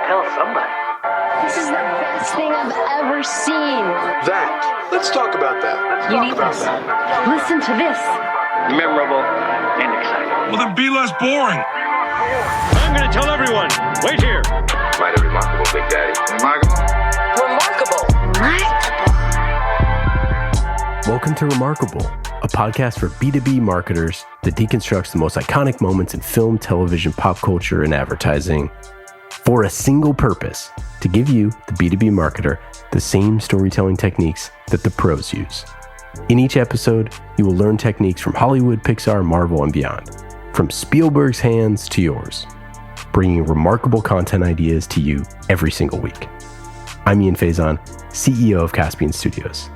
tell somebody. This is the best thing I've ever seen. That. Let's talk about that. Listen to this. Memorable and exciting. Well, then be less boring. I'm going to tell everyone. Wait here. Mighty remarkable, Big Daddy. Remarkable. Welcome to Remarkable, a podcast for B2B marketers that deconstructs the most iconic moments in film, television, pop culture, and advertising for a single purpose: to give you, the B2B marketer, the same storytelling techniques that the pros use. In each episode, you will learn techniques from Hollywood, Pixar, Marvel, and beyond, from Spielberg's hands to yours, bringing remarkable content ideas to you every single week. I'm Ian Faison, CEO of Caspian Studios.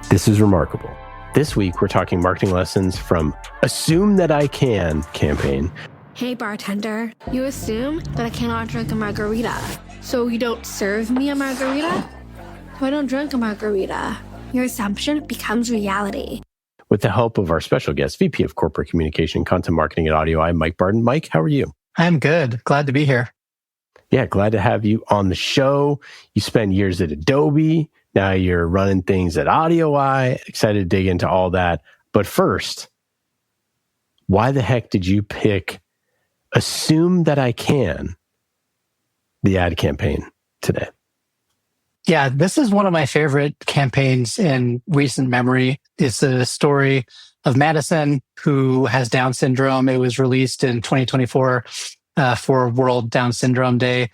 This is Remarkable. This week, we're talking marketing lessons from Assume That I Can campaign. Hey bartender, you assume that I cannot drink a margarita, so you don't serve me a margarita? So I don't drink a margarita. Your assumption becomes reality. With the help of our special guest, VP of Corporate Communication and Content Marketing at AudioEye, Mike Barton. Mike, how are you? I'm good. Glad to be here. Yeah, glad to have you on the show. You spent years at Adobe. Now you're running things at AudioEye. Excited to dig into all that. But first, why the heck did you pick Assume That I Can, the ad campaign today? Yeah, this is one of my favorite campaigns in recent memory. It's a story of Madison, who has Down syndrome. It was released in 2024 for World Down Syndrome Day.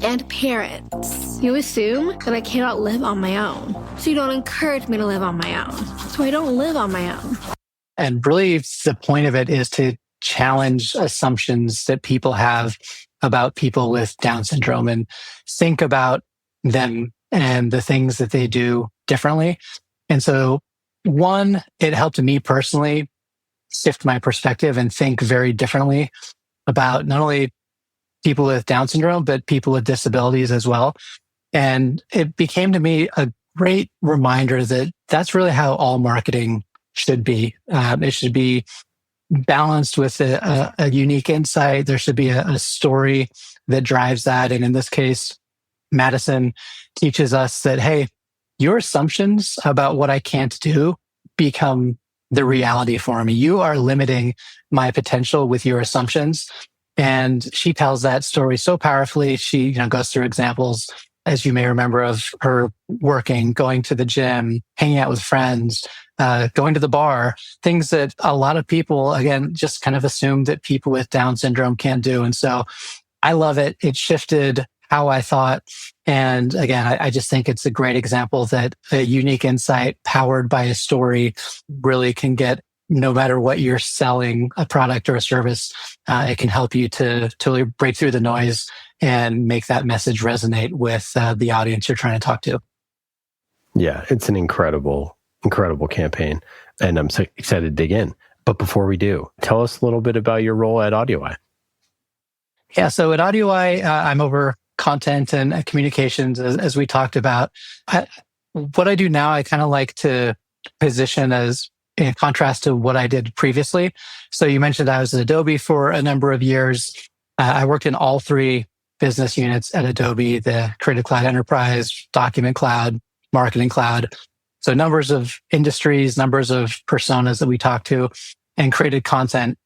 And parents, you assume that I cannot live on my own, so you don't encourage me to live on my own, so I don't live on my own. And really, the point of it is to challenge assumptions that people have about people with Down syndrome and think about them and the things that they do differently. And so, one, it helped me personally shift my perspective and think very differently about not only people with Down syndrome, but people with disabilities as well. And it became to me a great reminder that that's really how all marketing should be. It should be balanced with a unique insight. There should be a story that drives that. And in this case, Madison teaches us that, hey, your assumptions about what I can't do become the reality for me. You are limiting my potential with your assumptions. And she tells that story so powerfully. She goes through examples, as you may remember, of her working, going to the gym, hanging out with friends, going to the bar, things that a lot of people, again, just kind of assume that people with Down syndrome can't do. And so I love it. It shifted how I thought. And again, I just think it's a great example that a unique insight powered by a story really can get, no matter what you're selling, a product or a service, it can help you to totally break through the noise and make that message resonate with the audience you're trying to talk to. Yeah, it's an incredible campaign, and I'm so excited to dig in. But before we do, tell us a little bit about your role at AudioEye. Yeah, so at AudioEye, I'm over content and communications, as we talked about. What I do now, I kind of like to position as in contrast to what I did previously. So you mentioned I was at Adobe for a number of years. I worked in all three business units at Adobe: the Creative Cloud Enterprise, Document Cloud, Marketing Cloud. So numbers of industries, numbers of personas that we talked to, and created content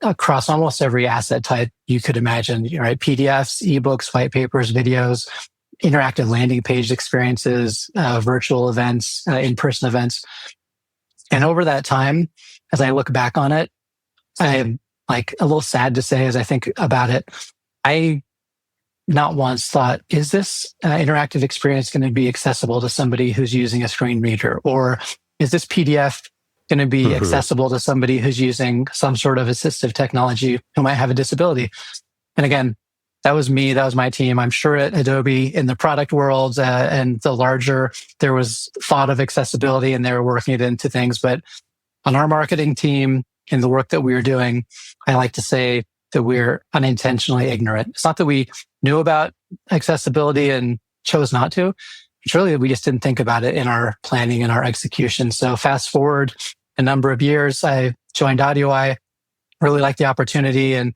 across almost every asset type you could imagine, right? PDFs, ebooks, white papers, videos, interactive landing page experiences, virtual events, in-person events. And over that time, as I look back on it, I'm like a little sad to say, as I think about it, I not once thought, is this interactive experience going to be accessible to somebody who's using a screen reader? Or is this PDF going to be accessible to somebody who's using some sort of assistive technology who might have a disability? And again, that was me. That was my team. I'm sure at Adobe, in the product world and the larger, there was thought of accessibility and they were working it into things. But on our marketing team, in the work that we were doing, I like to say that we're unintentionally ignorant. It's not that we knew about accessibility and chose not to. It's really that we just didn't think about it in our planning and our execution. So fast forward a number of years, I joined AudioEye, really liked the opportunity and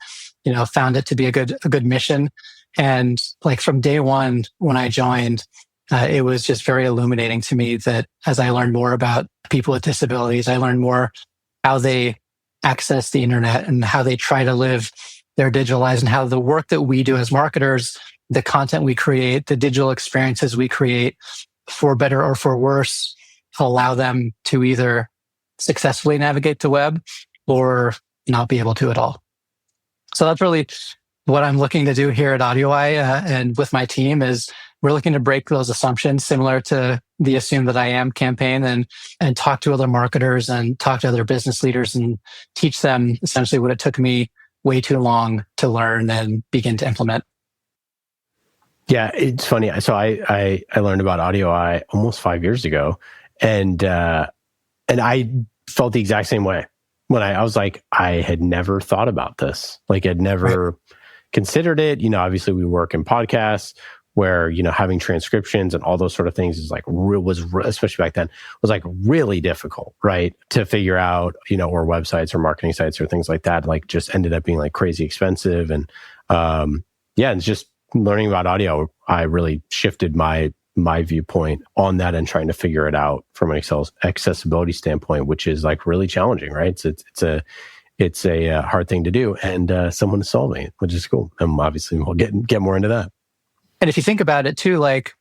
found it to be a good mission. And like from day one, when I joined, it was just very illuminating to me that as I learned more about people with disabilities, I learned more how they access the internet and how they try to live their digital lives, and how the work that we do as marketers, the content we create, the digital experiences we create, for better or for worse, allow them to either successfully navigate the web or not be able to at all. So that's really what I'm looking to do here at AudioEye and with my team is we're looking to break those assumptions similar to the Assume That I Am campaign and talk to other marketers and talk to other business leaders and teach them essentially what it took me way too long to learn and begin to implement. Yeah, it's funny. So I learned about AudioEye almost 5 years ago, and I felt the exact same way when I was like, I had never thought about this. Like I'd never considered it. You know, obviously we work in podcasts where, you know, having transcriptions and all those sort of things is like especially back then, was like really difficult, right? To figure out, you know, or websites or marketing sites or things like that, like just ended up being like crazy expensive. And and just learning about audio, I really shifted my viewpoint on that and trying to figure it out from an accessibility standpoint, which is like really challenging, right? So it's a hard thing to do, and someone is solving it, which is cool. And obviously we'll get more into that. And if you think about it too, like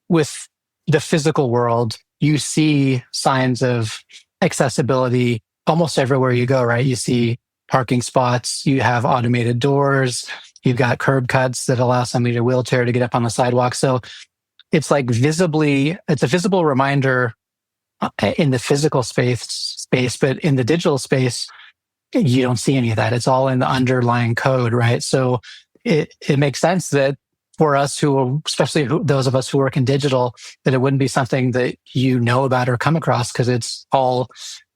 with the physical world, you see signs of accessibility almost everywhere you go, right? You see parking spots, you have automated doors, you've got curb cuts that allow somebody in a wheelchair to get up on the sidewalk. So it's like it's a visible reminder in the physical space, but in the digital space, you don't see any of that. It's all in the underlying code, right? So it makes sense that for us especially those of us who work in digital, that it wouldn't be something that you know about or come across because it's all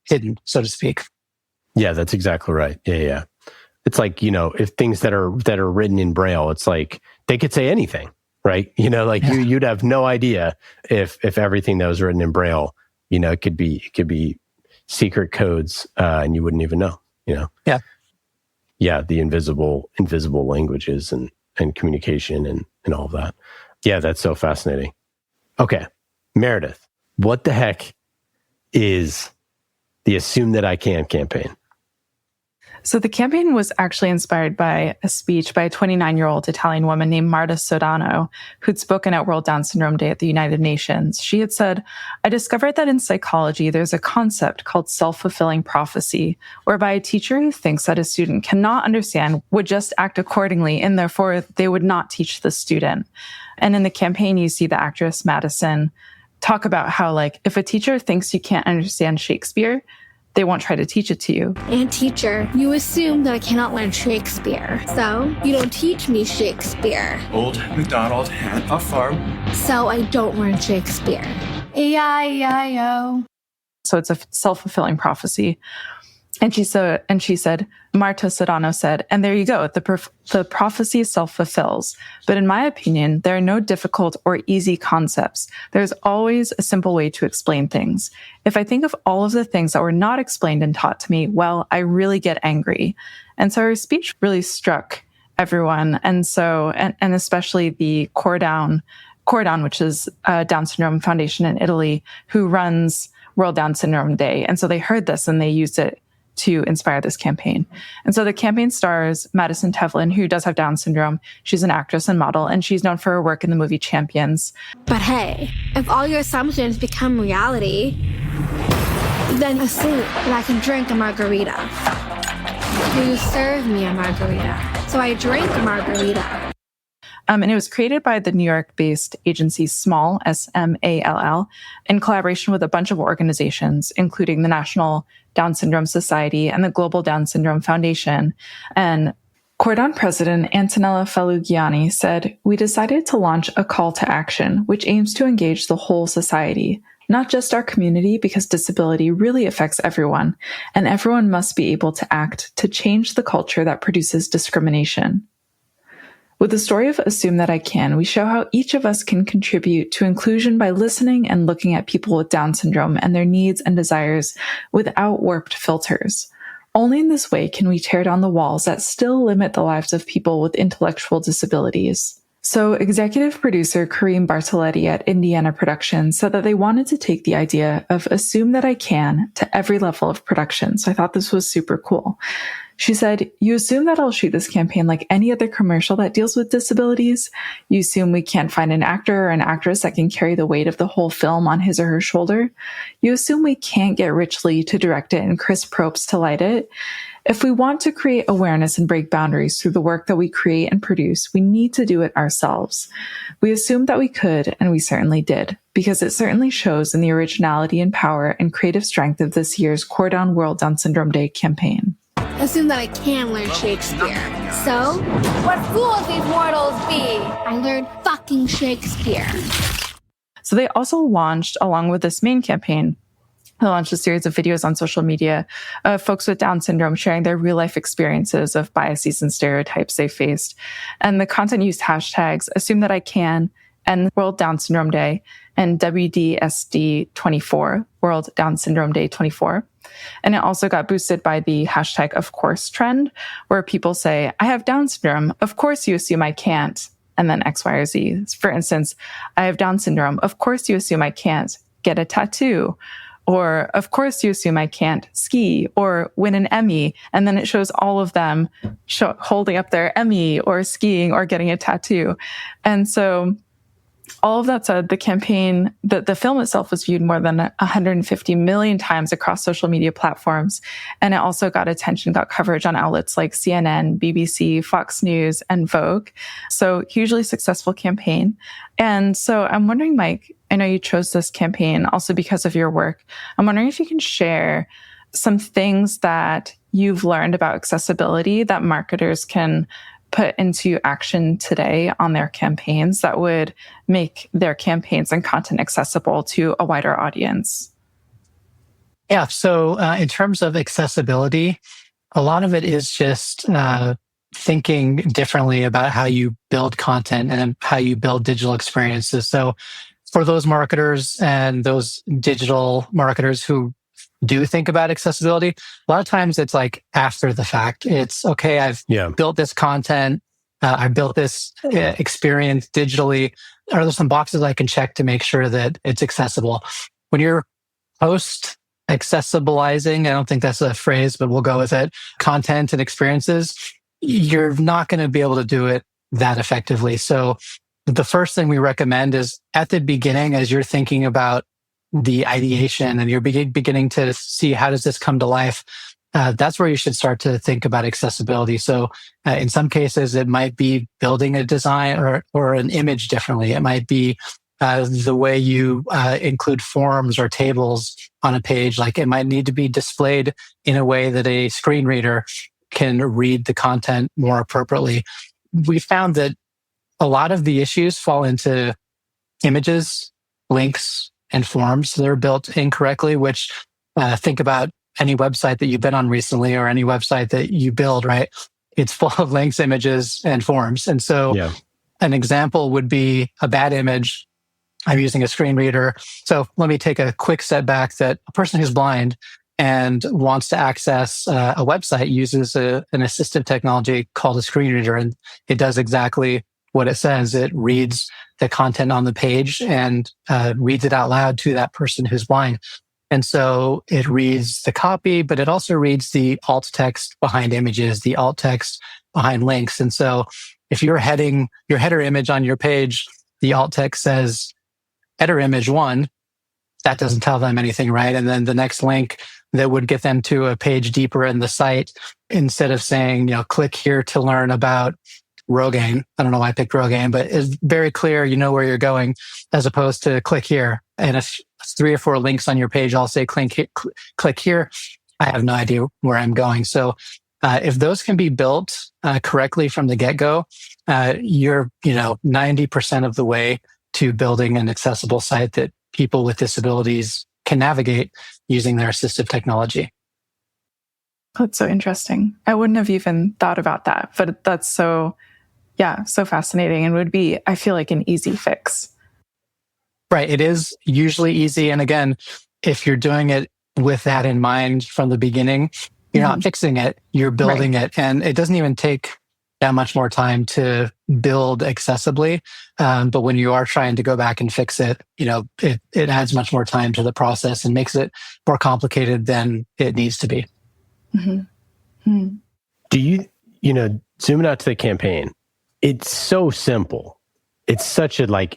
hidden, so to speak. Yeah, that's exactly right. Yeah. It's like, you know, if things that are written in Braille, it's like they could say anything, right? You know, like you'd have no idea if everything that was written in Braille, you know, it could be secret codes, and you wouldn't even know, you know? Yeah. The invisible languages and communication and all of that. Yeah, that's so fascinating. Okay, Meredith, what the heck is the Assume That I Can campaign? So the campaign was actually inspired by a speech by a 29-year-old Italian woman named Marta Sodano, who'd spoken at World Down Syndrome Day at the United Nations. She had said, "I discovered that in psychology, there's a concept called self-fulfilling prophecy, whereby a teacher who thinks that a student cannot understand would just act accordingly, and therefore they would not teach the student." And in the campaign, you see the actress Madison talk about how, like, if a teacher thinks you can't understand Shakespeare, they won't try to teach it to you. And teacher, you assume that I cannot learn Shakespeare. So you don't teach me Shakespeare. Old MacDonald had a farm. So I don't learn Shakespeare. E-I-E-I-O. So it's a self-fulfilling prophecy. And she said, Marta Sodano said, and there you go, the prophecy self-fulfills. But in my opinion, there are no difficult or easy concepts. There's always a simple way to explain things. If I think of all of the things that were not explained and taught to me, well, I really get angry. And so her speech really struck everyone. And so, and especially the Corpor, which is a Down Syndrome Foundation in Italy, who runs World Down Syndrome Day. And so they heard this and they used it to inspire this campaign. And so the campaign stars Madison Tevlin, who does have Down syndrome. She's an actress and model, and she's known for her work in the movie Champions. But hey, if all your assumptions become reality, then assume that I can drink a margarita. You serve me a margarita, so I drink a margarita. And it was created by the New York-based agency Small, SMALL, in collaboration with a bunch of organizations, including the National Down Syndrome Society and the Global Down Syndrome Foundation. And Corpor president Antonella Falugiani said, "We decided to launch a call to action, which aims to engage the whole society, not just our community, because disability really affects everyone, and everyone must be able to act to change the culture that produces discrimination." With the story of Assume That I Can, we show how each of us can contribute to inclusion by listening and looking at people with Down syndrome and their needs and desires without warped filters. Only in this way can we tear down the walls that still limit the lives of people with intellectual disabilities. So executive producer Kareem Bartoletti at Indiana Productions said that they wanted to take the idea of assume that I can to every level of production. So I thought this was super cool. She said, you assume that I'll shoot this campaign like any other commercial that deals with disabilities. You assume we can't find an actor or an actress that can carry the weight of the whole film on his or her shoulder. You assume we can't get Rich Lee to direct it and Chris Probst to light it. If we want to create awareness and break boundaries through the work that we create and produce, we need to do it ourselves. We assumed that we could, and we certainly did, because it certainly shows in the originality and power and creative strength of this year's Core Down World Down Syndrome Day campaign. Assume that I can learn Shakespeare. So, what fools these mortals be? I learned fucking Shakespeare. So they also launched, along with this main campaign, they launched a series of videos on social media of folks with Down syndrome sharing their real-life experiences of biases and stereotypes they faced. And the content used hashtags Assume That I Can and World Down Syndrome Day and WDSD24, World Down Syndrome Day 24. And it also got boosted by the hashtag Of Course trend, where people say, I have Down syndrome. Of course you assume I can't. And then X, Y, or Z. For instance, I have Down syndrome. Of course you assume I can't get a tattoo. Or, of course you assume I can't ski or win an Emmy. And then it shows all of them holding up their Emmy or skiing or getting a tattoo. And so all of that said, the campaign, the film itself was viewed more than 150 million times across social media platforms. And it also got attention, got coverage on outlets like CNN, BBC, Fox News, and Vogue. So hugely successful campaign. And so I'm wondering, Mike, I know you chose this campaign also because of your work. I'm wondering if you can share some things that you've learned about accessibility that marketers can put into action today on their campaigns that would make their campaigns and content accessible to a wider audience. Yeah. So in terms of accessibility, a lot of it is just thinking differently about how you build content and how you build digital experiences. So for those marketers and those digital marketers who do think about accessibility, a lot of times it's like after the fact. It's okay, I've built this content, I built this experience digitally. Are there some boxes I can check to make sure that it's accessible? When you're post accessibilizing, I don't think that's a phrase, but we'll go with it, content and experiences, you're not going to be able to do it that effectively. So the first thing we recommend is at the beginning, as you're thinking about the ideation and you're beginning to see how does this come to life, that's where you should start to think about accessibility. So in some cases, it might be building a design or an image differently. It might be the way you include forms or tables on a page. Like it might need to be displayed in a way that a screen reader can read the content more appropriately. We found that a lot of the issues fall into images, links, and forms that are built incorrectly, which think about any website that you've been on recently or any website that you build, right? It's full of links, images, and forms. And so an example would be a bad image. I'm using a screen reader. So let me take a quick step back that a person who's blind and wants to access a website uses an assistive technology called a screen reader. And it does exactly what it says. It reads the content on the page and reads it out loud to that person who's blind. And so it reads the copy, but it also reads the alt text behind images, the alt text behind links. And so if you're heading your header image on your page, the alt text says header image 1, that doesn't tell them anything, right? And then the next link that would get them to a page deeper in the site, instead of saying, click here to learn about Rogaine. I don't know why I picked Rogaine, but it's very clear, you know where you're going, as opposed to click here. And if 3 or 4 links on your page all say click here, I have no idea where I'm going. So if those can be built correctly from the get-go, you're 90% of the way to building an accessible site that people with disabilities can navigate using their assistive technology. That's so interesting. I wouldn't have even thought about that, but that's so fascinating and would be, I feel like, an easy fix. Right. It is usually easy. And again, if you're doing it with that in mind from the beginning, You're not fixing it, you're building it. And it doesn't even take that much more time to build accessibly. But when you are trying to go back and fix it, it adds much more time to the process and makes it more complicated than it needs to be. Do you, zooming out to the campaign, it's so simple. It's such a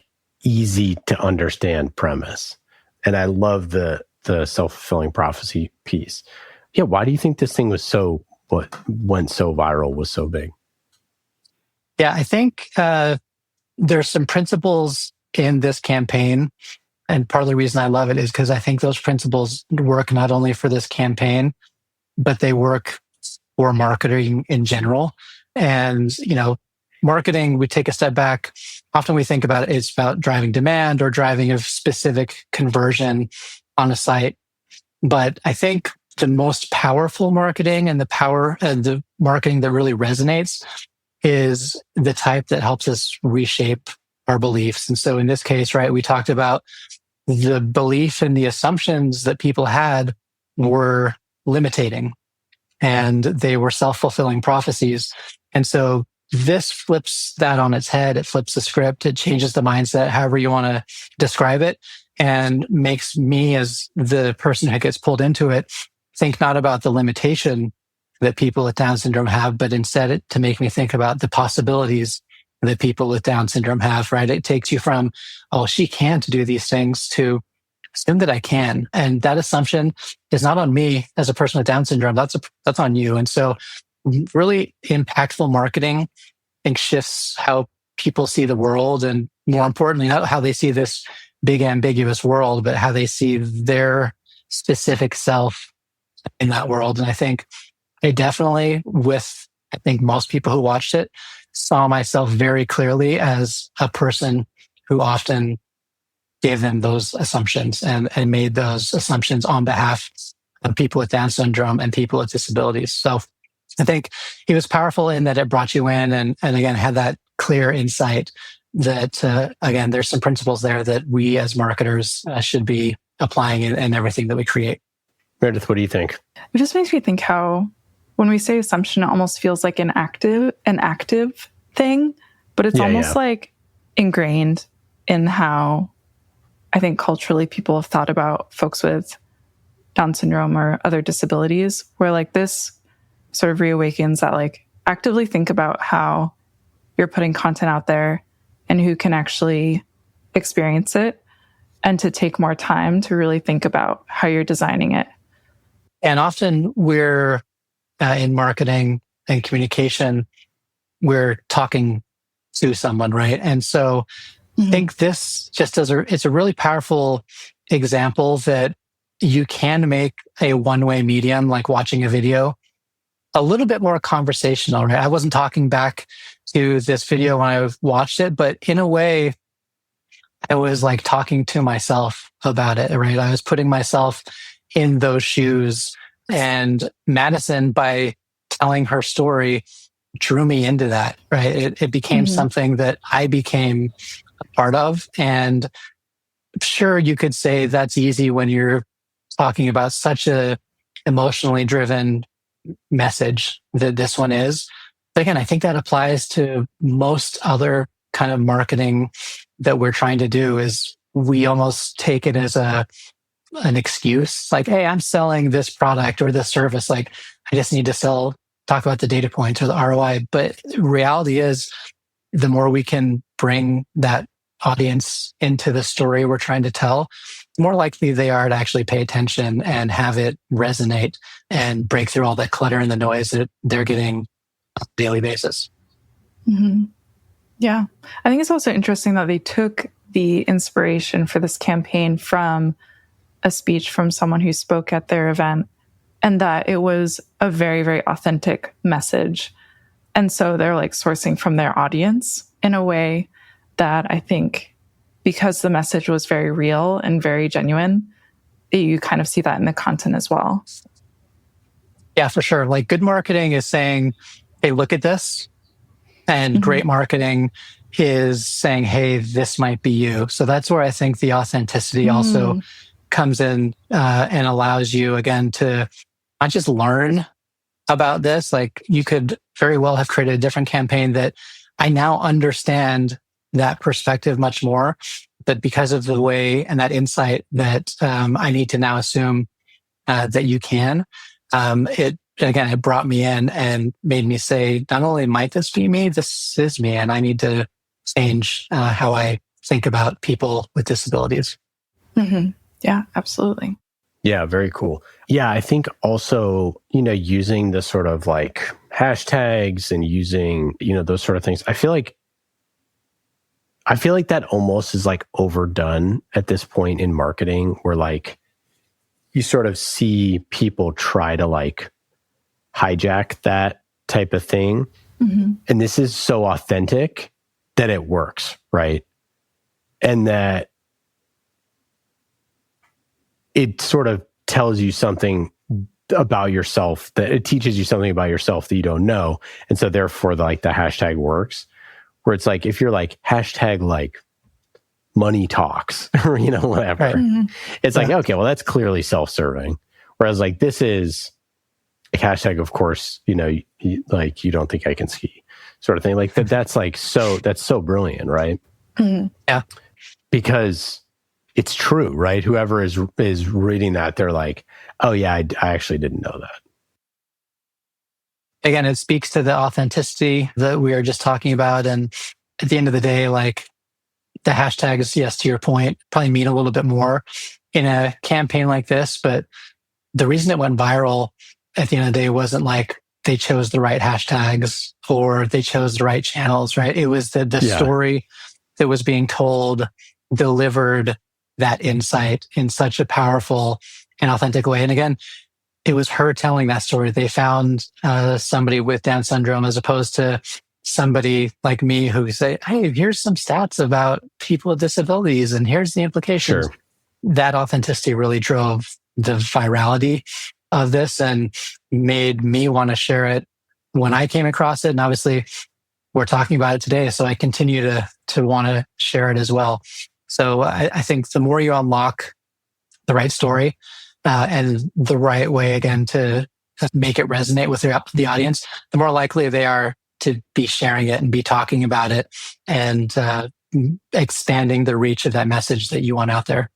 easy to understand premise. And I love the self-fulfilling prophecy piece. Yeah. Why do you think this thing was went so viral, was so big? Yeah, I think there's some principles in this campaign. And part of the reason I love it is because I think those principles work not only for this campaign, but they work for marketing in general. And, marketing, we take a step back. Often we think about it's about driving demand or driving a specific conversion on a site. But I think the most powerful marketing and the marketing that really resonates is the type that helps us reshape our beliefs. And so in this case, right, we talked about the belief and the assumptions that people had were limiting and they were self-fulfilling prophecies. And so this flips that on its head. It flips the script. It changes the mindset, however you want to describe it, and makes me, as the person who gets pulled into it, think not about the limitation that people with Down syndrome have, but instead to make me think about the possibilities that people with Down syndrome have, right? It takes you from, oh, she can't do these things, to assume that I can. And that assumption is not on me as a person with Down syndrome. That's on you. And so really impactful marketing, I think, shifts how people see the world, and more importantly, not how they see this big ambiguous world, but how they see their specific self in that world. And I think I definitely, I think most people who watched it, saw myself very clearly as a person who often gave them those assumptions and made those assumptions on behalf of people with Down syndrome and people with disabilities. So I think it was powerful in that it brought you in and again, had that clear insight that, again, there's some principles there that we as marketers should be applying in everything that we create. Meredith, what do you think? It just makes me think how when we say assumption, it almost feels like an active thing, but it's almost like ingrained in how I think culturally people have thought about folks with Down syndrome or other disabilities, where this sort of reawakens that actively think about how you're putting content out there and who can actually experience it, and to take more time to really think about how you're designing it. And often we're in marketing and communication, we're talking to someone, right? And so I think this just it's a really powerful example that you can make a one-way medium, like watching a video, a little bit more conversational, right? I wasn't talking back to this video when I watched it, but in a way, I was talking to myself about it, right? I was putting myself in those shoes. And Madison, by telling her story, drew me into that, right? It became something that I became a part of. And sure, you could say that's easy when you're talking about such a emotionally driven message that this one is. But again, I think that applies to most other kind of marketing that we're trying to do. Is we almost take it as an excuse, hey, I'm selling this product or this service. I just need to talk about the data points or the ROI. But reality is, the more we can bring that audience into the story we're trying to tell, the more likely they are to actually pay attention and have it resonate and break through all that clutter and the noise that they're getting on a daily basis. Mm-hmm. Yeah. I think it's also interesting that they took the inspiration for this campaign from a speech from someone who spoke at their event, and that it was a very, very authentic message. And so they're sourcing from their audience in a way that I think, because the message was very real and very genuine, you kind of see that in the content as well. Yeah, for sure. Good marketing is saying, hey, look at this. And great marketing is saying, hey, this might be you. So that's where I think the authenticity also comes in and allows you, again, to not just learn about this. Like, you could very well have created a different campaign that I now understand that perspective much more. But because of the way and that insight that I need to now assume that you can, it brought me in and made me say, not only might this be me, this is me, and I need to change how I think about people with disabilities. Mm-hmm. Yeah, absolutely. Yeah, very cool. Yeah, I think also, using the sort of like hashtags and using, those sort of things. I feel like that almost is like overdone at this point in marketing, where like you sort of see people try to like hijack that type of thing. Mm-hmm. And this is so authentic that it works, right? And that it sort of tells you something about yourself, that it teaches you something about yourself that you don't know. And so therefore, like, the hashtag works, where it's like, if you're like hashtag like money talks or, whatever, right. Mm-hmm. It's like, okay, well, that's clearly self-serving. Whereas like, this is like hashtag, of course, you don't think I can ski sort of thing. Like that's so brilliant, right? Mm-hmm. Yeah. Because it's true, right? Whoever is reading that, they're like, oh yeah, I actually didn't know that. Again, it speaks to the authenticity that we were just talking about. And at the end of the day, like, the hashtags, yes, to your point, probably mean a little bit more in a campaign like this. But the reason it went viral at the end of the day wasn't like they chose the right hashtags or they chose the right channels, right? It was the story that was being told delivered that insight in such a powerful and authentic way. And again, it was her telling that story. They found somebody with Down syndrome, as opposed to somebody like me who say, hey, here's some stats about people with disabilities and here's the implications. Sure. That authenticity really drove the virality of this and made me want to share it when I came across it. And obviously we're talking about it today, so I continue to want to share it as well. So I think the more you unlock the right story and the right way, again, to make it resonate with the audience, the more likely they are to be sharing it and be talking about it and expanding the reach of that message that you want out there.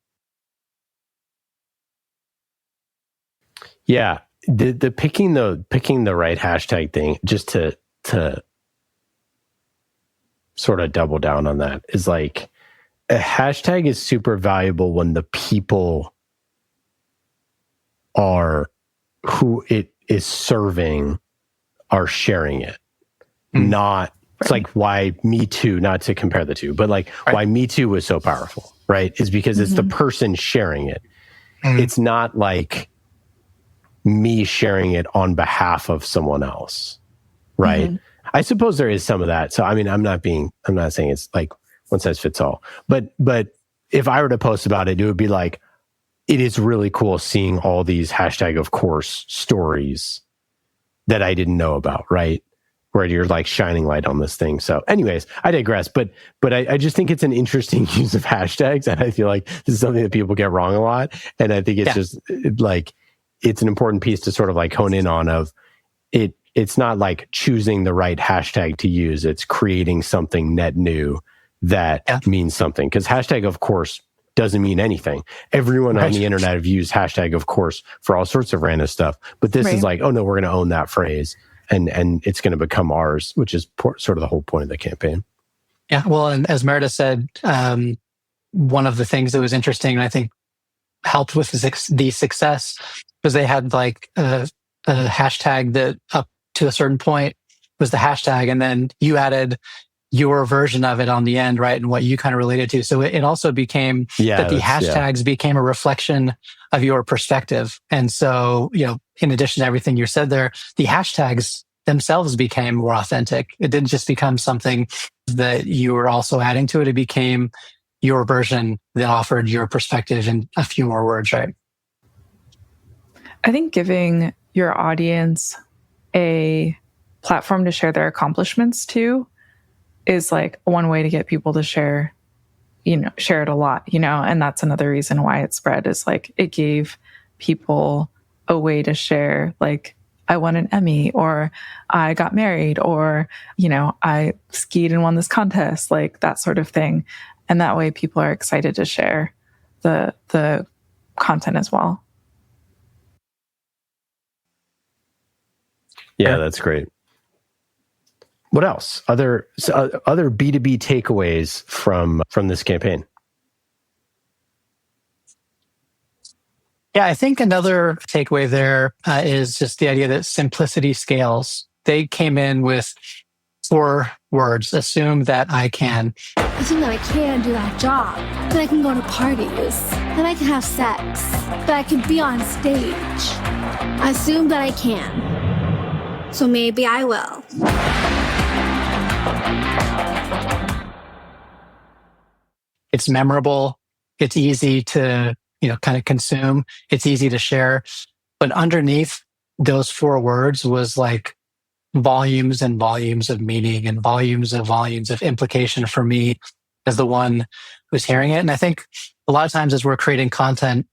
Yeah, the picking the right hashtag thing, just to sort of double down on that, is like, a hashtag is super valuable when the people who it is serving are sharing it. Not, it's like why Me Too, not to compare the two, but like why Me Too was so powerful, right? Is because it's the person sharing it. It's not like me sharing it on behalf of someone else, right? I suppose there is some of that. So, I mean, I'm not saying it's like one size fits all, but if I were to post about it, it would be like, it is really cool seeing all these hashtag, of course, stories that I didn't know about, right? Where you're like shining light on this thing. So anyways, I digress, but I just think it's an interesting use of hashtags. And I feel like this is something that people get wrong a lot. And I think it's just like, it's an important piece to sort of like hone in on of it. It's not like choosing the right hashtag to use. It's creating something net new that means something. Because hashtag, of course, doesn't mean anything. Everyone on the internet have used hashtag, of course, for all sorts of random stuff. But this is like, oh no, we're going to own that phrase. And it's going to become ours, which is sort of the whole point of the campaign. Yeah, well, and as Meredith said, one of the things that was interesting, and I think helped with the success, was they had like a hashtag that up to a certain point was the hashtag, and then you added your version of it on the end, right? And what you kind of related to. So it also became that the hashtags became a reflection of your perspective. And so, in addition to everything you said there, the hashtags themselves became more authentic. It didn't just become something that you were also adding to it. It became your version that offered your perspective in a few more words, right? I think giving your audience a platform to share their accomplishments to is like one way to get people to share it a lot, and that's another reason why it spread, is like it gave people a way to share, like, I won an Emmy, or I got married, or, I skied and won this contest, like that sort of thing. And that way people are excited to share the content as well. Yeah, that's great. What else? Other B2B takeaways from this campaign? Yeah, I think another takeaway there is just the idea that simplicity scales. They came in with 4 words: assume that I can. Assume that I can do that job, that I can go to parties, that I can have sex, that I can be on stage. Assume that I can. So maybe I will. It's memorable. It's easy to, kind of consume. It's easy to share. But underneath those 4 words was like volumes and volumes of meaning and volumes of implication for me as the one who's hearing it. And I think a lot of times as we're creating content,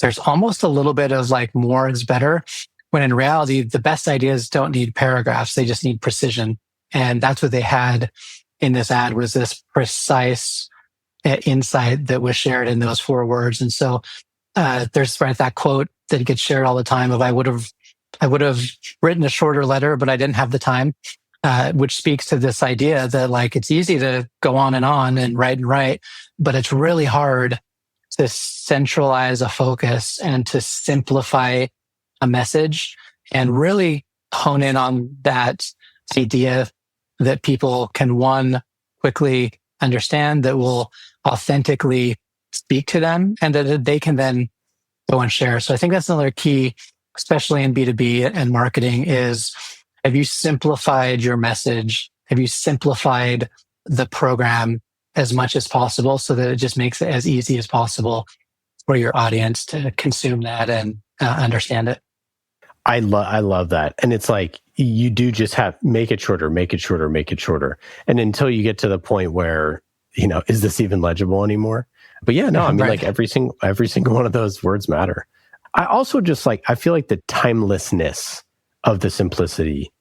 there's almost a little bit of like more is better, when in reality, the best ideas don't need paragraphs. They just need precision. And that's what they had in this ad, was this precise insight that was shared in those 4 words. And so there's that quote that gets shared all the time of I would have written a shorter letter, but I didn't have the time, which speaks to this idea that like it's easy to go on and write, but it's really hard to centralize a focus and to simplify a message and really hone in on that idea that people can, one, quickly understand, that will authentically speak to them, and that they can then go and share. So I think that's another key, especially in B2B and marketing, is have you simplified your message? Have you simplified the program as much as possible so that it just makes it as easy as possible for your audience to consume that and understand it? I love that. And it's like, you do just have make it shorter. And until you get to the point where, is this even legible anymore? But yeah, no, I mean, like every single one of those words matter. I also just I feel like the timelessness of the simplicity,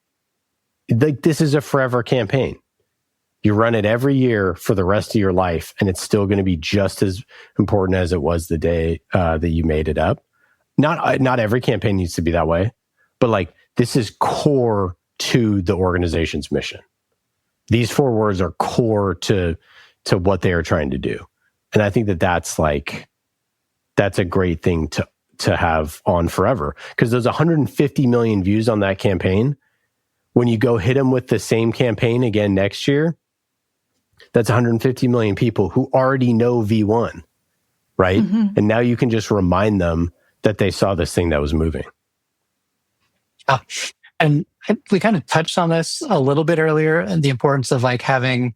like this is a forever campaign. You run it every year for the rest of your life, and it's still going to be just as important as it was the day that you made it up. Not every campaign needs to be that way, but like this is core to the organization's mission. These 4 words are core to what they are trying to do. And I think that's a great thing to have on forever, because those 150 million views on that campaign, when you go hit them with the same campaign again next year, that's 150 million people who already know V1, right? Mm-hmm. And now you can just remind them that they saw this thing that was moving. And we kind of touched on this a little bit earlier, and the importance of like having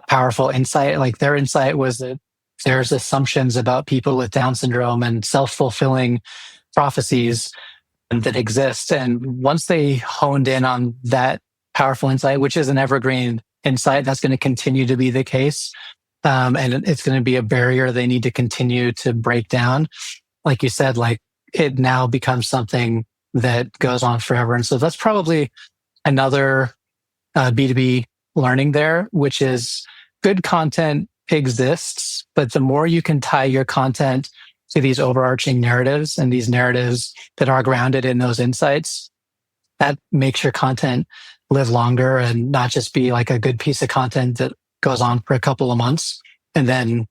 powerful insight. Like their insight was that there's assumptions about people with Down syndrome and self-fulfilling prophecies that exist. And once they honed in on that powerful insight, which is an evergreen insight, that's going to continue to be the case. And it's going to be a barrier they need to continue to break down. Like you said, like it now becomes something that goes on forever. And so that's probably another B2B learning there, which is good content exists, but the more you can tie your content to these overarching narratives and these narratives that are grounded in those insights, that makes your content live longer and not just be like a good piece of content that goes on for a couple of months and then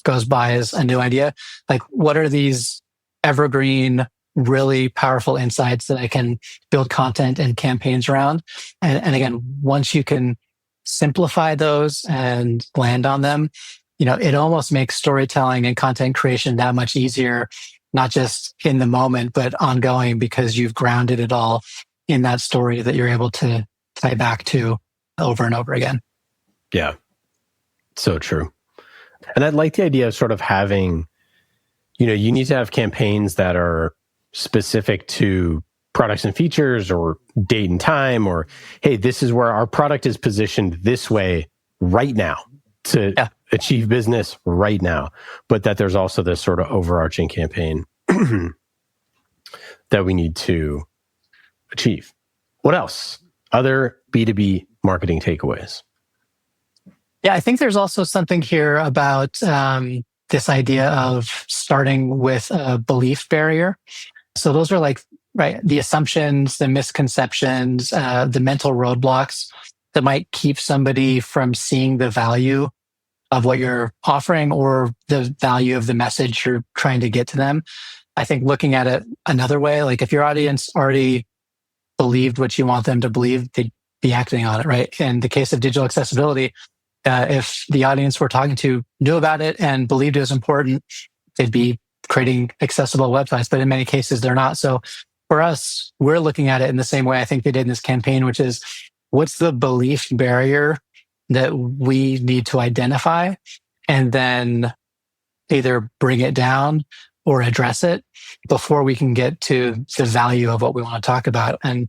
goes by as a new idea. Like, what are these evergreen, really powerful insights that I can build content and campaigns around? And again, once you can simplify those and land on them, it almost makes storytelling and content creation that much easier, not just in the moment, but ongoing, because you've grounded it all in that story that you're able to tie back to over and over again. Yeah, so true. And I like the idea of sort of having, you need to have campaigns that are specific to products and features or date and time, or, hey, this is where our product is positioned this way right now to achieve business right now. But that there's also this sort of overarching campaign that we need to achieve. What else? Other B2B marketing takeaways. Yeah, I think there's also something here about this idea of starting with a belief barrier. So those are like, right, the assumptions, the misconceptions, the mental roadblocks that might keep somebody from seeing the value of what you're offering or the value of the message you're trying to get to them. I think looking at it another way, like if your audience already believed what you want them to believe, they'd be acting on it, right? In the case of digital accessibility, if the audience we're talking to knew about it and believed it was important, they'd be creating accessible websites. But in many cases, they're not. So for us, we're looking at it in the same way I think they did in this campaign, which is what's the belief barrier that we need to identify and then either bring it down or address it before we can get to the value of what we want to talk about. And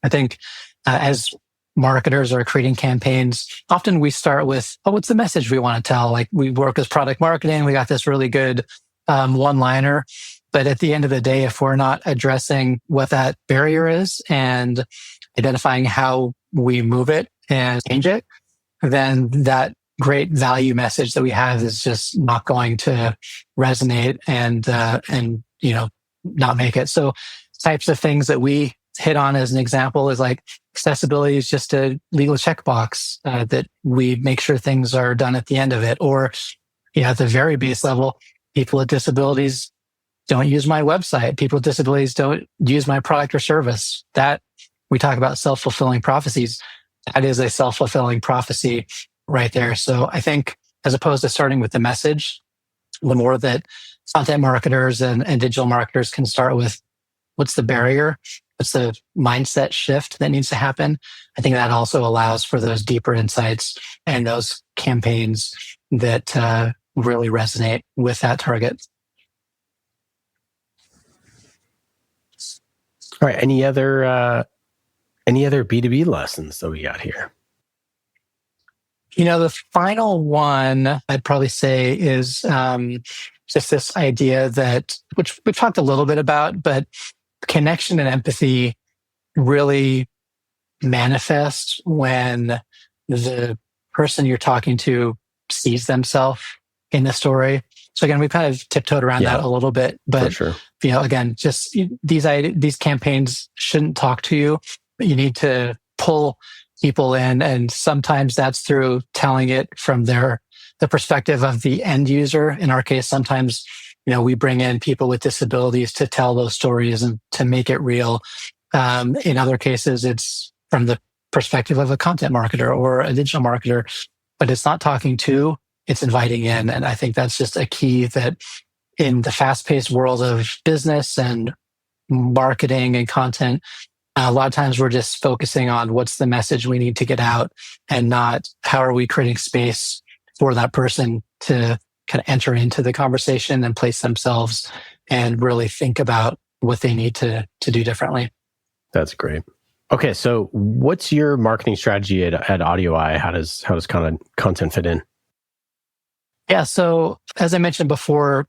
I think as marketers are creating campaigns, often we start with, oh, what's the message we want to tell? Like we work as product marketing, we got this really good one-liner. But at the end of the day, if we're not addressing what that barrier is and identifying how we move it and change it, then that great value message that we have is just not going to resonate and not make it. So types of things that we hit on as an example is like accessibility is just a legal checkbox that we make sure things are done at the end of it. Or at the very base level, people with disabilities don't use my website. People with disabilities don't use my product or service. That we talk about self-fulfilling prophecies. That is a self-fulfilling prophecy right there. So I think as opposed to starting with the message, the more that content marketers and digital marketers can start with what's the barrier, what's the mindset shift that needs to happen, I think that also allows for those deeper insights and those campaigns that really resonate with that target. All right. Any other B2B lessons that we got here? The final one I'd probably say is just this idea that, which we've talked a little bit about, but connection and empathy really manifest when the person you're talking to sees themselves in the story. So again, we've kind of tiptoed around that a little bit, but sure. Again, just these campaigns shouldn't talk to you. You need to pull people in, and sometimes that's through telling it from the perspective of the end user. In our case, sometimes we bring in people with disabilities to tell those stories and to make it real. In other cases, it's from the perspective of a content marketer or a digital marketer, but it's not talking to, it's inviting in. And I think that's just a key that in the fast-paced world of business and marketing and content, a lot of times we're just focusing on what's the message we need to get out and not how are we creating space for that person to kind of enter into the conversation and place themselves and really think about what they need to do differently. That's great. Okay, so what's your marketing strategy at AudioEye? How does content fit in? Yeah, so as I mentioned before,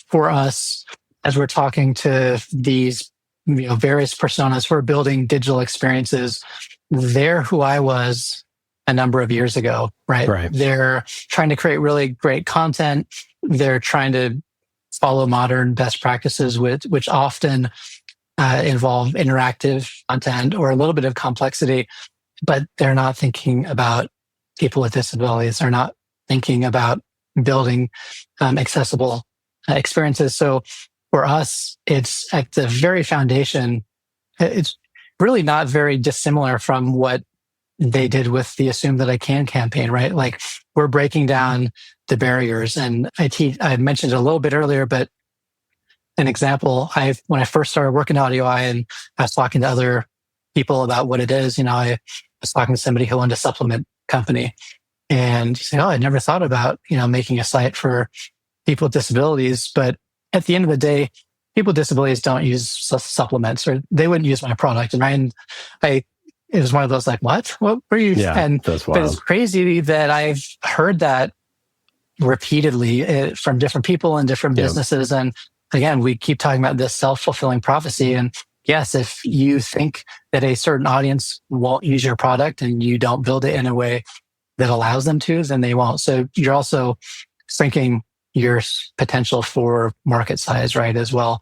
for us, as we're talking to these various personas who are building digital experiences, they're who I was a number of years ago, right? They're trying to create really great content. They're trying to follow modern best practices, which often involve interactive content or a little bit of complexity, but they're not thinking about people with disabilities. They're not thinking about building accessible experiences. So for us, it's at the very foundation. It's really not very dissimilar from what they did with the Assume That I Can campaign, right? Like we're breaking down the barriers. And I mentioned it a little bit earlier, but an example, when I first started working at AudioEye and I was talking to other people about what it is, I was talking to somebody who owned a supplement company, and he said, "Oh, I never thought about, making a site for people with disabilities." But at the end of the day, people with disabilities don't use supplements, or they wouldn't use my product. And it was one of those like, what were you? Yeah, that's wild. But it's crazy that I've heard that repeatedly from different people and different businesses. And again, we keep talking about this self-fulfilling prophecy. And yes, if you think that a certain audience won't use your product and you don't build it in a way that allows them to, then they won't. So you're also shrinking your potential for market size, right, as well.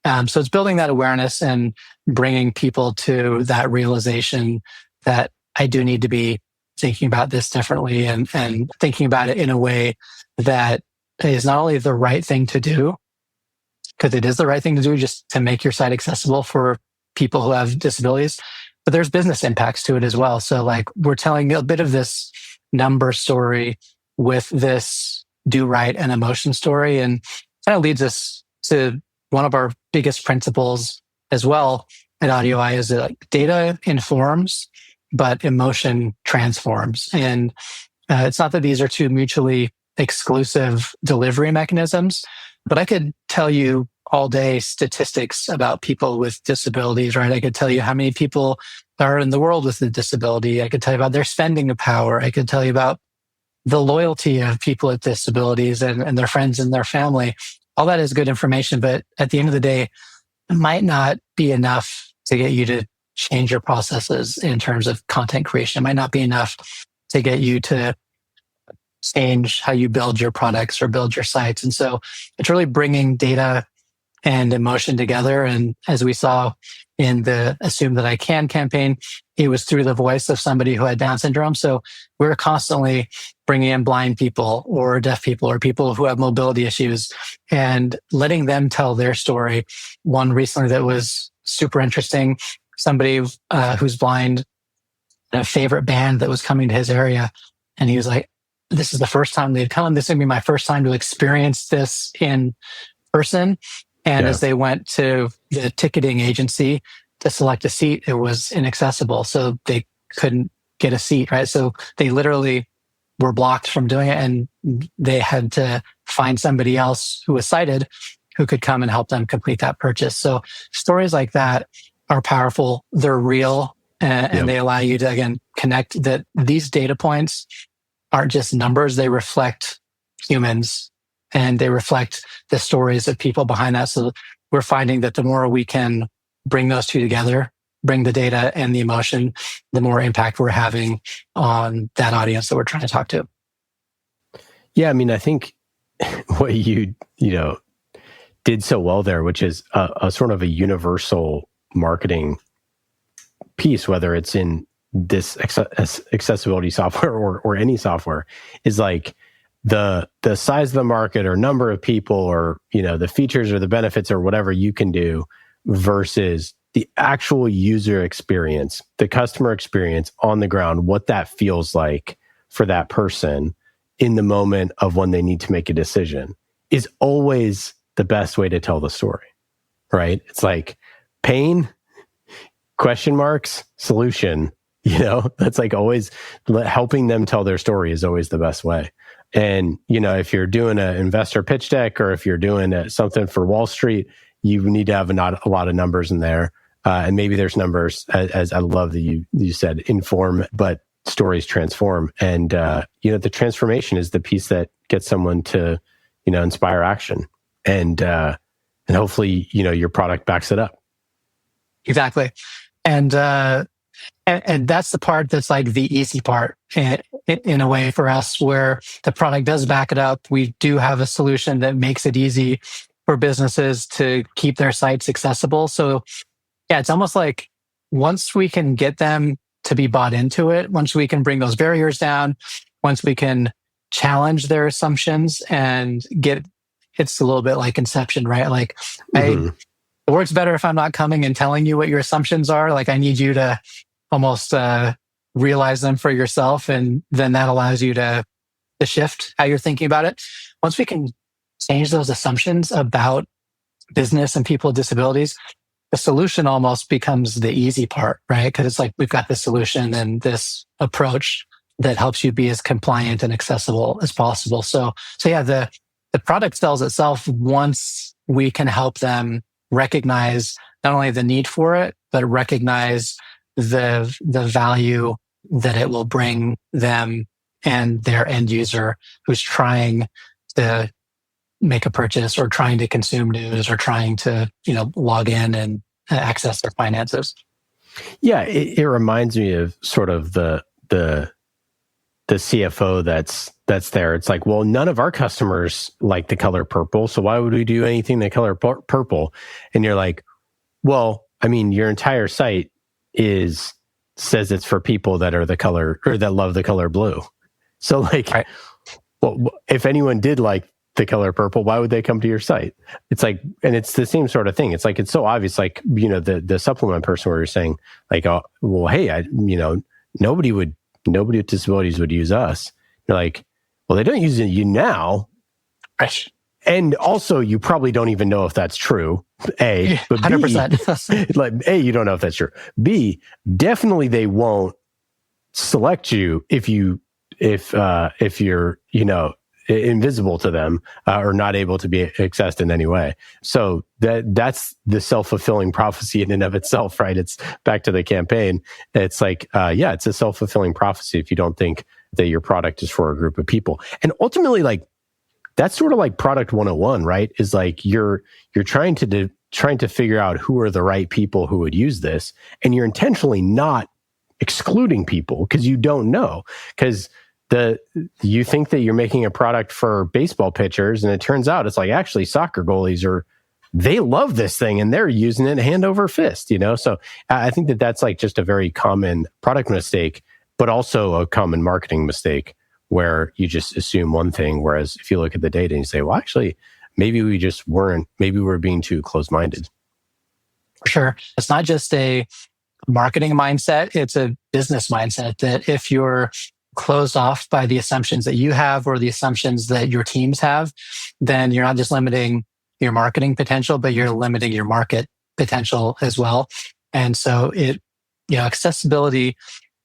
So it's building that awareness and bringing people to that realization that I do need to be thinking about this differently and thinking about it in a way that is not only the right thing to do, because it is the right thing to do just to make your site accessible for people who have disabilities, but there's business impacts to it as well. So like we're telling a bit of this number story with this do right and emotion story, and kind of leads us to one of our biggest principles as well at AudioEye is that like data informs, but emotion transforms. And it's not that these are two mutually exclusive delivery mechanisms, but I could tell you all day statistics about people with disabilities, right? I could tell you how many people are in the world with a disability. I could tell you about their spending power. I could tell you about the loyalty of people with disabilities and their friends and their family. All that is good information, but at the end of the day, it might not be enough to get you to change your processes in terms of content creation. It might not be enough to get you to change how you build your products or build your sites. And so it's really bringing data and emotion together. And as we saw in the Assume That I Can campaign, it was through the voice of somebody who had Down syndrome. So we're constantly bringing in blind people or deaf people or people who have mobility issues and letting them tell their story. One recently that was super interesting, somebody who's blind, a favorite band that was coming to his area. And he was like, this is the first time they'd come. This is going to be my first time to experience this in person. And as they went to the ticketing agency to select a seat, it was inaccessible. So they couldn't get a seat, right? So they literally were blocked from doing it, and they had to find somebody else who was sighted who could come and help them complete that purchase. So stories like that are powerful. They're real, and they allow you to, again, connect that these data points aren't just numbers. They reflect humans, and they reflect the stories of people behind that. So we're finding that the more we can bring those two together, bring the data and the emotion, the more impact we're having on that audience that we're trying to talk to. Yeah, I mean, I think what you did so well there, which is a sort of a universal marketing piece, whether it's in this accessibility software or any software, is like the size of the market or number of people or the features or the benefits or whatever you can do versus the actual user experience, the customer experience on the ground, what that feels like for that person in the moment of when they need to make a decision is always the best way to tell the story, right? It's like pain, question marks, solution, that's like always helping them tell their story is always the best way. And, if you're doing an investor pitch deck or if you're doing something for Wall Street, you need to have a lot of numbers in there. And maybe there's numbers, as I love that you said, inform, but stories transform. And, the transformation is the piece that gets someone to, inspire action. And hopefully, your product backs it up. Exactly. And that's the part that's like the easy part in a way for us, where the product does back it up. We do have a solution that makes it easy for businesses to keep their sites accessible. So yeah, it's almost like once we can get them to be bought into it, once we can bring those barriers down, once we can challenge their assumptions and it's a little bit like Inception, right? Like it works better if I'm not coming and telling you what your assumptions are. Like I need you to almost realize them for yourself. And then that allows you to shift how you're thinking about it. Once we can change those assumptions about business and people with disabilities, the solution almost becomes the easy part, right? Because it's like we've got this solution and this approach that helps you be as compliant and accessible as possible. So yeah, the product sells itself once we can help them recognize not only the need for it, but recognize the value that it will bring them and their end user who's trying to make a purchase or trying to consume news or trying to, log in and access their finances. Yeah, it reminds me of sort of the CFO that's there. It's like, well, none of our customers like the color purple, so why would we do anything the color purple? And you're like, well, I mean, your entire site says it's for people that are the color or that love the color blue. So like, right. Well, if anyone did like the color purple, why would they come to your site? It's like, and it's the same sort of thing. It's like, it's so obvious, like, the supplement person where you're saying like, oh, well, hey, nobody with disabilities would use us. You're like, well, they don't use you now. Right. And also you probably don't even know if that's true. A, but 100%. Like, A, you don't know if that's true. B, definitely they won't select you if you're, invisible to them or not able to be accessed in any way. So that's the self-fulfilling prophecy in and of itself, right? It's back to the campaign. It's like, it's a self-fulfilling prophecy if you don't think that your product is for a group of people. And ultimately, like, that's sort of like product 101, right? Is like you're trying to figure out who are the right people who would use this, and you're intentionally not excluding people because you don't know. Because you think that you're making a product for baseball pitchers, and it turns out it's like actually soccer goalies they love this thing and they're using it hand over fist, So I think that's like just a very common product mistake, but also a common marketing mistake where you just assume one thing. Whereas if you look at the data and you say, well, actually, maybe we're being too close-minded. For sure. It's not just a marketing mindset, it's a business mindset that if you're closed off by the assumptions that you have or the assumptions that your teams have, then you're not just limiting your marketing potential, but you're limiting your market potential as well. And so accessibility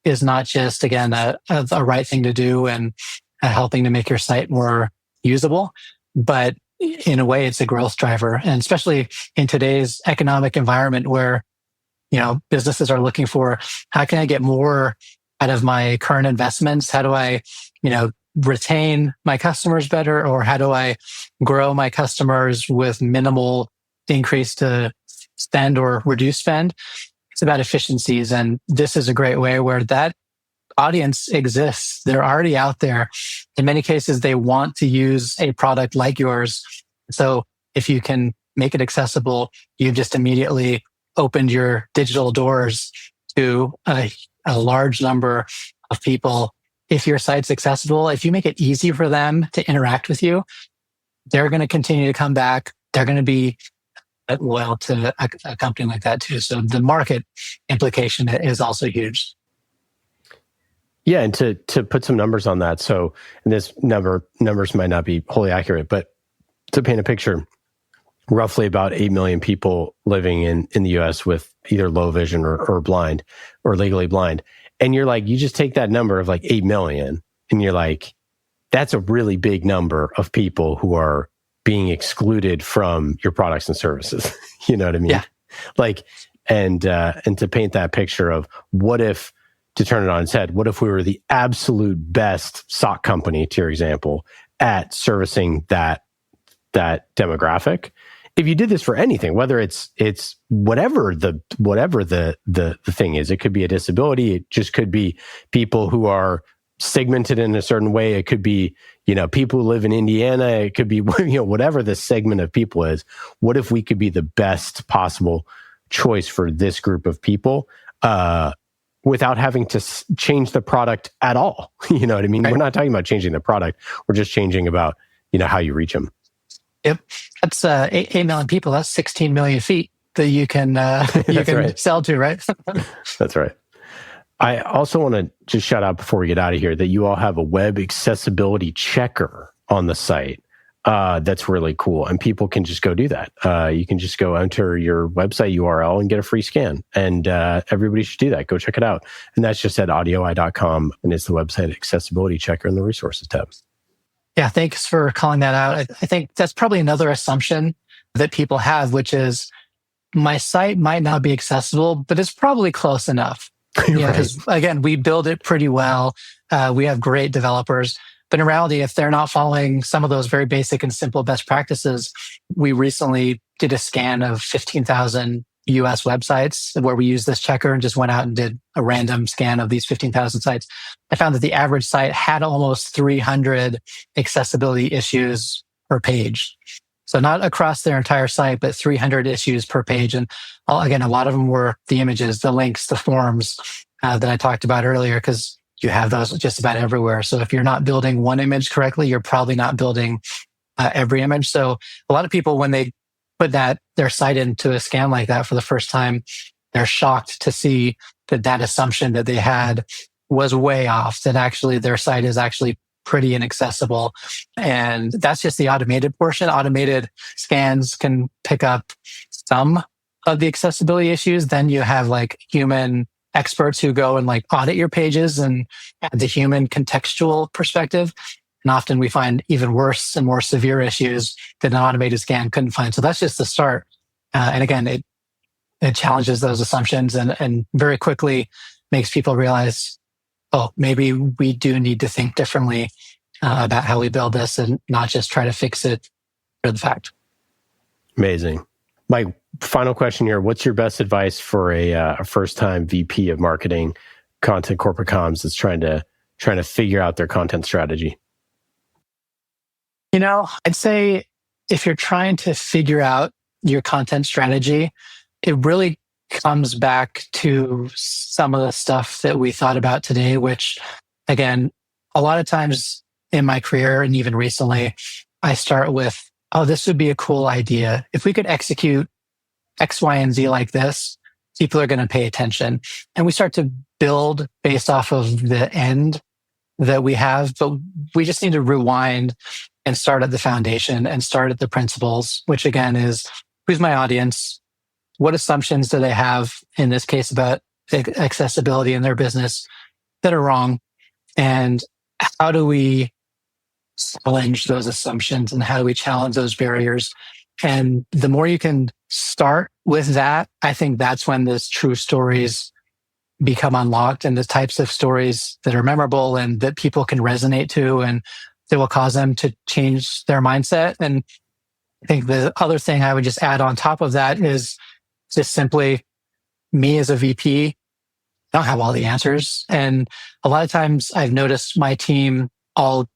is not just, again, a right thing to do and helping to make your site more usable, but in a way, it's a growth driver. And especially in today's economic environment where, businesses are looking for, how can I get more out of my current investments? How do I, retain my customers better? Or how do I grow my customers with minimal increase to spend or reduce spend? It's about efficiencies. And this is a great way where that audience exists. They're already out there. In many cases, they want to use a product like yours. So if you can make it accessible, you've just immediately opened your digital doors to a large number of people. If your site's accessible, if you make it easy for them to interact with you, they're going to continue to come back. They're going to be loyal to a company like that too. So the market implication is also huge. Yeah, and to put some numbers on that. So, and this numbers might not be wholly accurate, but to paint a picture, roughly about 8 million people living in the US with either low vision or blind or legally blind. And you're like, you just take that number of like 8 million and you're like, that's a really big number of people who are being excluded from your products and services. You know what I mean? Yeah. Like, and to paint that picture of what if, to turn it on its head, what if we were the absolute best sock company, to your example, at servicing that demographic? If you did this for anything, whether it's whatever the thing is, it could be a disability, it just could be people who are segmented in a certain way, it could be, people who live in Indiana, it could be, whatever the segment of people is. What if we could be the best possible choice for this group of people without having to change the product at all? You know what I mean? Right. We're not talking about changing the product. We're just changing about, how you reach them. Yep. That's 8 million people. That's 16 million feet that you can right. Sell to, right? That's right. I also want to just shout out before we get out of here that you all have a web accessibility checker on the site. That's really cool. And people can just go do that. You can just go enter your website URL and get a free scan. And everybody should do that. Go check it out. And that's just at AudioEye.com. And it's the website accessibility checker in the resources tab. Yeah, thanks for calling that out. I think that's probably another assumption that people have, which is my site might not be accessible, but it's probably close enough. Because again, we build it pretty well. We have great developers. But in reality, if they're not following some of those very basic and simple best practices, we recently did a scan of 15,000 US websites where we used this checker and just went out and did a random scan of these 15,000 sites. I found that the average site had almost 300 accessibility issues per page. So not across their entire site, but 300 issues per page. And again, a lot of them were the images, the links, the forms that I talked about earlier, because you have those just about everywhere. So if you're not building one image correctly, you're probably not building every image. So a lot of people, when they put their site into a scan like that for the first time, they're shocked to see that assumption that they had was way off, that actually their site is actually pretty inaccessible. And that's just the automated portion. Automated scans can pick up some of the accessibility issues. Then you have like human experts who go and like audit your pages and add the human contextual perspective. And often we find even worse and more severe issues that an automated scan couldn't find. So that's just the start. And again, it challenges those assumptions and very quickly makes people realize, oh, maybe we do need to think differently about how we build this and not just try to fix it for the fact. Amazing. My final question here, what's your best advice for a first-time VP of marketing, content corporate comms that's trying to figure out their content strategy? I'd say if you're trying to figure out your content strategy, it really comes back to some of the stuff that we thought about today, which, again, a lot of times in my career and even recently, I start with, oh, this would be a cool idea. If we could execute X, Y, and Z like this, people are going to pay attention. And we start to build based off of the end that we have, but we just need to rewind and start at the foundation and start at the principles, which again is, who's my audience? What assumptions do they have, in this case, about accessibility in their business that are wrong? And how do we challenge those assumptions and how do we challenge those barriers? And the more you can start with that, I think that's when those true stories become unlocked, and the types of stories that are memorable and that people can resonate to and that will cause them to change their mindset. And I think the other thing I would just add on top of that is just simply, me as a VP, I don't have all the answers. And a lot of times I've noticed my team all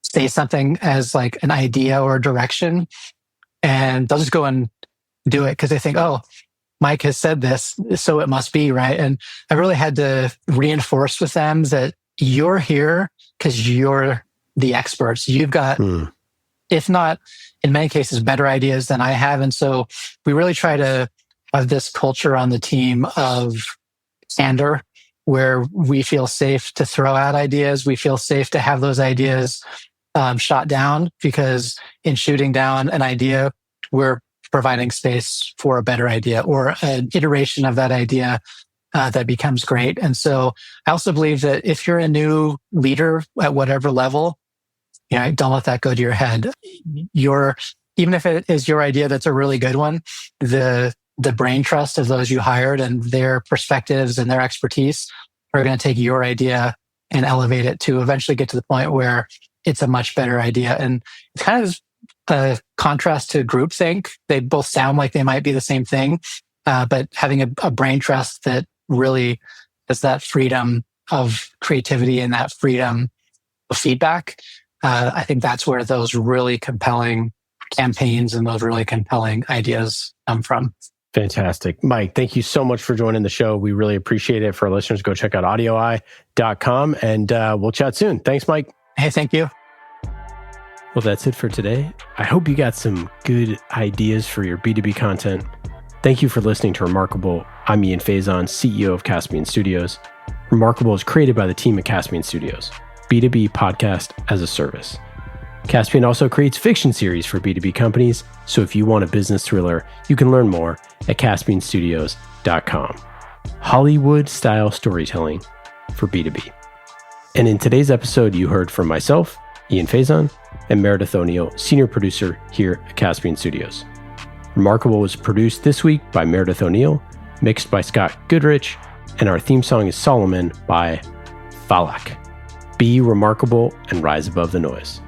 say something as like an idea or a direction, and they'll just go and do it because they think, oh, Mike has said this, so it must be, right? And I really had to reinforce with them that you're here because you're the experts. You've got, if not, in many cases, better ideas than I have. And so we really try to have this culture on the team of candor, where we feel safe to throw out ideas. We feel safe to have those ideas shot down, because in shooting down an idea, we're providing space for a better idea or an iteration of that idea that becomes great. And so I also believe that if you're a new leader at whatever level, don't let that go to your head. Even if it is your idea that's a really good one, the brain trust of those you hired and their perspectives and their expertise are going to take your idea and elevate it to eventually get to the point where it's a much better idea. And it's kind of a contrast to groupthink. They both sound like they might be the same thing, but having a brain trust that really has that freedom of creativity and that freedom of feedback, I think that's where those really compelling campaigns and those really compelling ideas come from. Fantastic. Mike, thank you so much for joining the show. We really appreciate it. For our listeners, go check out AudioEye.com and we'll chat soon. Thanks, Mike. Hey, thank you. Well, that's it for today. I hope you got some good ideas for your B2B content. Thank you for listening to Remarkable. I'm Ian Faison, CEO of Caspian Studios. Remarkable is created by the team at Caspian Studios, B2B podcast as a service. Caspian also creates fiction series for B2B companies, so if you want a business thriller, you can learn more at caspianstudios.com. Hollywood-style storytelling for B2B. And in today's episode, you heard from myself, Ian Faison, and Meredith O'Neill, senior producer here at Caspian Studios. Remarkable was produced this week by Meredith O'Neill, mixed by Scott Goodrich, and our theme song is Solomon by Falak. Be remarkable and rise above the noise.